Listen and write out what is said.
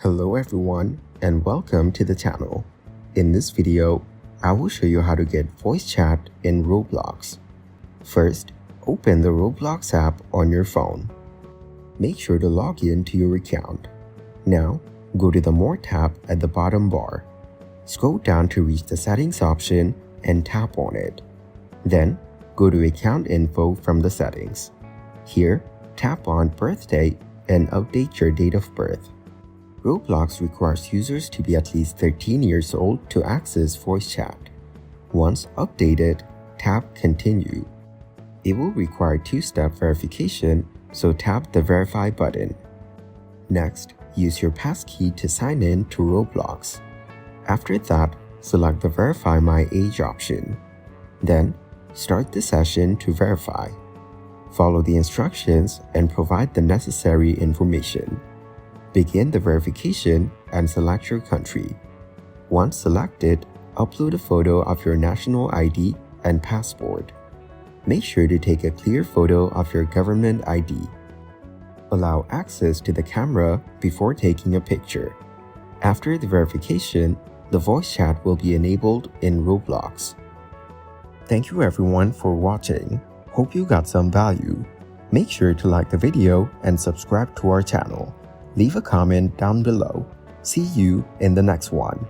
Hello everyone and welcome to the channel. In this video, I will show you how to get voice chat in Roblox. First, open the Roblox app on your phone. Make sure to log in to your account. Now, go to the More tab at the bottom bar. Scroll down to reach the Settings option and tap on it. Then, go to Account Info from the settings. Here, tap on Birthday and update your date of birth. Roblox requires users to be at least 13 years old to access voice chat. Once updated, tap Continue. It will require two-step verification, so tap the Verify button. Next, use your passkey to sign in to Roblox. After that, select the Verify My Age option. Then, start the session to verify. Follow the instructions and provide the necessary information. Begin the verification and select your country. Once selected, upload a photo of your national ID and passport. Make sure to take a clear photo of your government ID. Allow access to the camera before taking a picture. After the verification, the voice chat will be enabled in Roblox. Thank you everyone for watching. Hope you got some value. Make sure to like the video and subscribe to our channel. Leave a comment down below. See you in the next one.